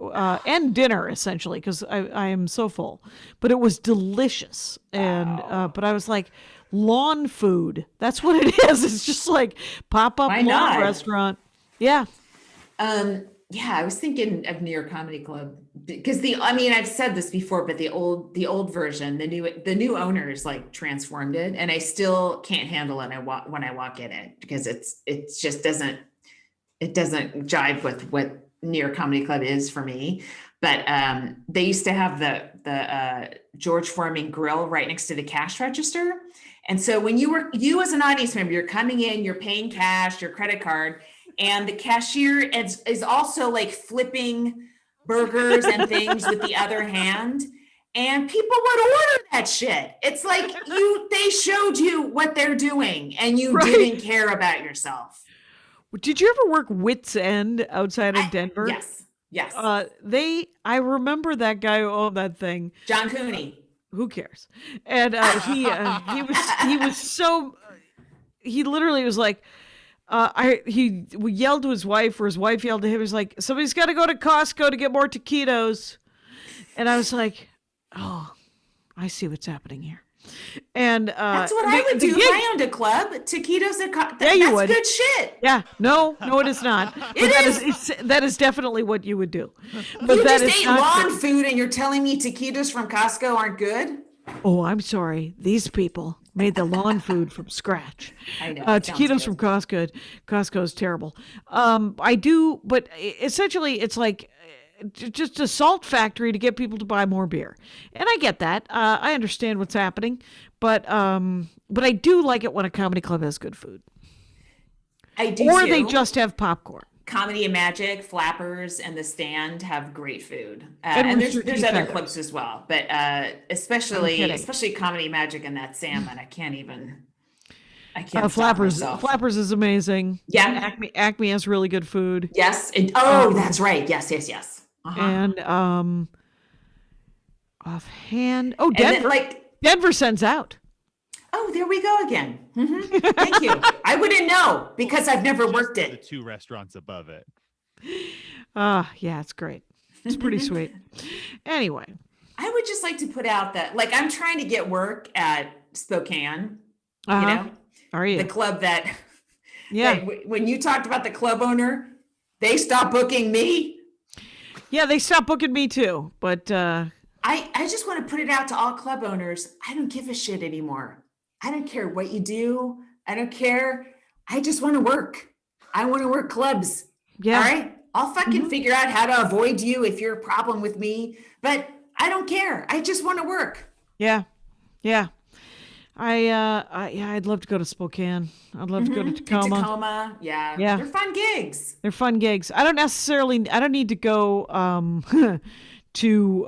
and dinner essentially because I am so full, but it was delicious. And but I was like, lawn food. That's what it is. It's just like pop-up lawn restaurant. Yeah. Yeah, I was thinking of New York Comedy Club because I've said this before, but the old version, the new owners like transformed it, and I still can't handle it when I walk in it because it just doesn't jive with what New York Comedy Club is for me. But they used to have the George Foreman grill right next to the cash register, and so when you as an audience member, you're coming in, you're paying cash, your credit card. And the cashier is also like flipping burgers and things with the other hand. And people would order that shit. It's like they showed you what they're doing and you didn't care about yourself. Did you ever work Wits End outside of Denver? Yes. I remember that guy who owned that thing. John Cooney. Who cares? And he literally was like, he yelled to his wife, or his wife yelled to him. He was like, somebody's got to go to Costco to get more taquitos. And I was like, oh, I see what's happening here. And that's what I would do if I owned a club. Taquitos at Costco. That's good shit. Yeah, no, it is not. That is definitely what you would do. But you just ate lawn food and you're telling me taquitos from Costco aren't good? Oh, I'm sorry. These people made the lawn food from scratch. I know. Taquitos from Costco. Costco is terrible. I do, but essentially it's like just a salt factory to get people to buy more beer. And I get that. I understand what's happening, but I do like it when a comedy club has good food. I do Or too. they just have popcorn. Comedy and Magic, Flappers, and The Stand have great food. And And there's Rooster Teeth other Feathers. clubs as well, but especially Comedy Magic and that salmon. I can't stop Flappers. myself. Flappers is amazing. Yeah. Acme has really good food. Yes. That's right. Yes. Uh-huh. And offhand, And Denver. then, Denver sends out. oh, there we go again. Thank you. I wouldn't know because I've never worked The it. 2 restaurants above it. Yeah, it's great. It's pretty sweet. Anyway, I would just like to put out that, I'm trying to get work at Spokane. You know, are you? the club that, Yeah. when you talked about the club owner, they stopped booking me. Yeah, they stopped booking me too. But I just want to put it out to all club owners. I don't give a shit anymore. I don't care what you do. I don't care. I just want to work. I want to work clubs. yeah. All right. I'll fucking figure out how to avoid you if you're a problem with me, but I don't care. I just want to work. Yeah. Yeah. I'd love to go to Spokane. I'd love to go to Tacoma. Tacoma. Yeah. Yeah. They're fun gigs. They're fun gigs. I don't need to go to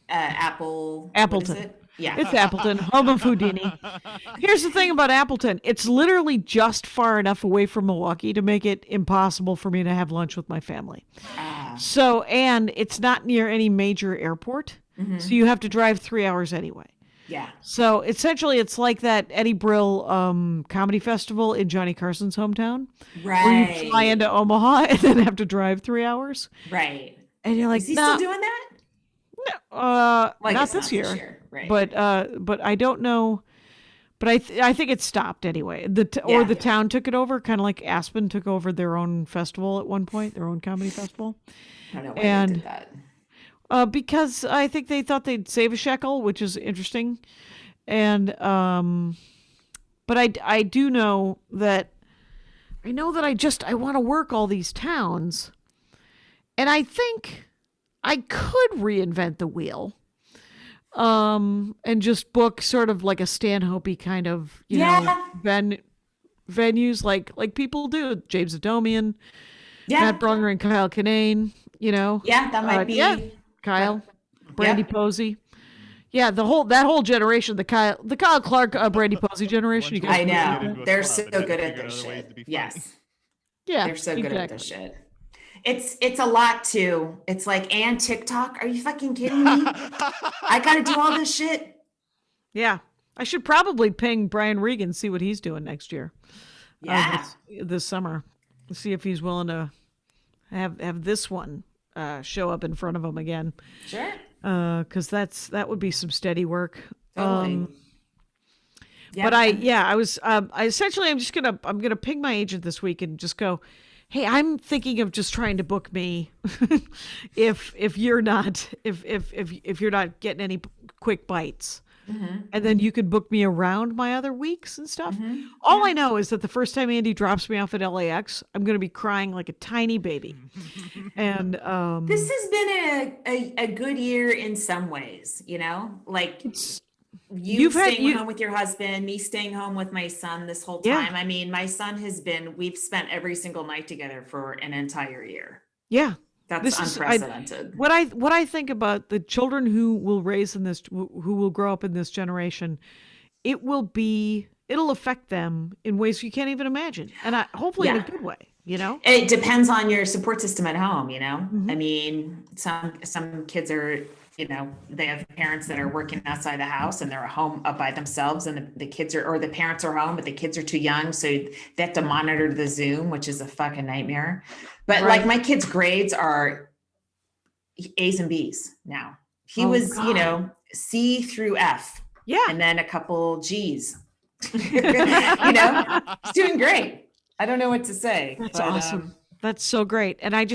Appleton. Appleton. What is it? Yeah. It's Appleton, home of Houdini. Here's the thing about Appleton. It's literally just far enough away from Milwaukee to make it impossible for me to have lunch with my family. So, and it's not near any major airport. So you have to drive 3 hours anyway. Yeah. So essentially it's like that Eddie Brill comedy festival in Johnny Carson's hometown. Right. Where you fly into Omaha and then have to drive 3 hours. Right. And you're like, Is he nah, still doing that? not It's this year. Right. But I don't know. But I think it stopped anyway. Or the town took it over, kind of like Aspen took over their own festival at one point, their own comedy festival. I don't know why they did that. Because I think they thought they'd save a shekel, which is interesting. And but I do know that I want to work all these towns, and I think I could reinvent the wheel. And just book sort of like a Stanhope-y kind of, you know, venues like people do. James Adomian, Matt Bronger and Kyle Kinane, you know. Yeah, that might be. Yeah, Kyle, Brandy Posey. Yeah, that whole generation, the Kyle Clark, Brandy Posey generation. You guys I know. into a They're club so and had to good at figure this out other ways shit. to be funny. Yes. Yeah, They're so good at this exactly. shit. It's a lot too. It's like, and TikTok? Are you fucking kidding me? I gotta do all this shit. Yeah, I should probably ping Brian Regan, see what he's doing next year. Yeah. This summer, see if he's willing to have this one show up in front of him again. Sure. Because that would be some steady work. Totally. But I'm gonna ping my agent this week and just go, hey, I'm thinking of just trying to book me if you're not getting any quick bites. And then you could book me around my other weeks and stuff. All I know is that the first time Andy drops me off at LAX, I'm going to be crying like a tiny baby. And this has been a good year in some ways, you know, like you staying home with your husband, me staying home with my son this whole time. I mean, my son we've spent every single night together for an entire year. Yeah. That's unprecedented. What I think about the children who will who will grow up in this generation, it'll affect them in ways you can't even imagine, and hopefully in a good way. You know, it depends on your support system at home. You know, I mean, some kids are, you know, they have parents that are working outside the house and they're at home up by themselves, and the kids or the parents are home, but the kids are too young, so they have to monitor the Zoom, which is a fucking nightmare. But like my kid's grades are A's and B's now. He was, you know, C through F. Yeah. And then a couple G's. You know, he's doing great. I don't know what to say. That's awesome. That's so great. And I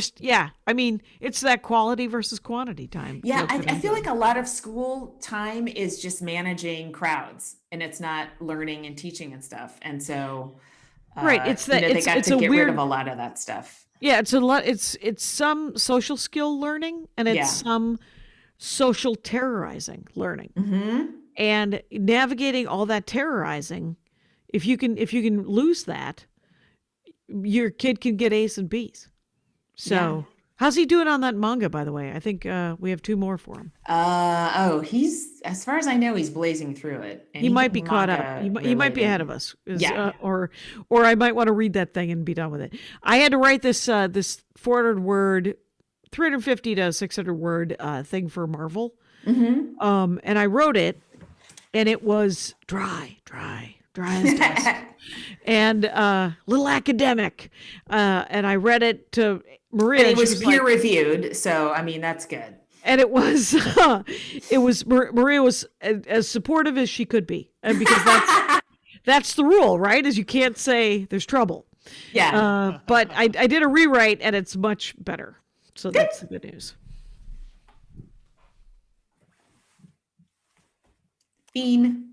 mean, it's that quality versus quantity time. Yeah, I feel like a lot of school time is just managing crowds, and it's not learning and teaching and stuff. And so, right, it's that they got to get rid of a lot of that stuff. Yeah, it's a lot. It's some social skill learning, and it's some social terrorizing learning, and navigating all that terrorizing. If you can lose that, your kid can get A's and B's. So how's he doing on that manga, by the way? I think we have 2 more for him. He's, as far as I know, he's blazing through it. He might be caught up. He might be ahead of us. Or I might want to read that thing and be done with it. I had to write this 400 word, 350 to 600 word thing for Marvel. Mm-hmm. And I wrote it, and it was dry as dust, and little academic. And I read it to Maria. And it was peer reviewed, so I mean that's good. And it was Maria was as supportive as she could be, and because that's the rule, right? Is you can't say there's trouble. Yeah. But I did a rewrite, and it's much better. So that's the good news. Bean.